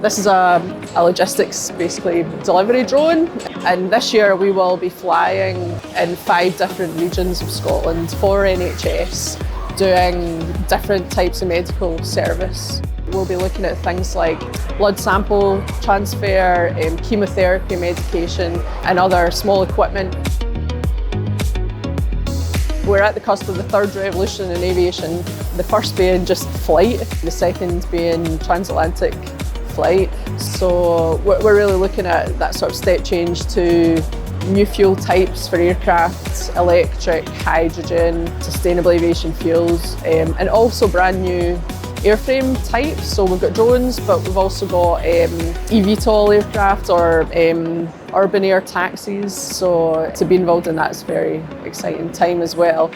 This is a logistics, basically, delivery drone. And this year we will be flying in 5 different regions of Scotland for NHS, doing different types of medical service. We'll be looking at things like blood sample transfer, chemotherapy medication, and other small equipment. We're at the cusp of the third revolution in aviation, the first being just flight, the second being transatlantic flight. So we're really looking at that sort of step change to new fuel types for aircraft, electric, hydrogen, sustainable aviation fuels, and also brand new airframe types. So we've got drones, but we've also got eVTOL aircraft or urban air taxis. So to be involved in that is a very exciting time as well.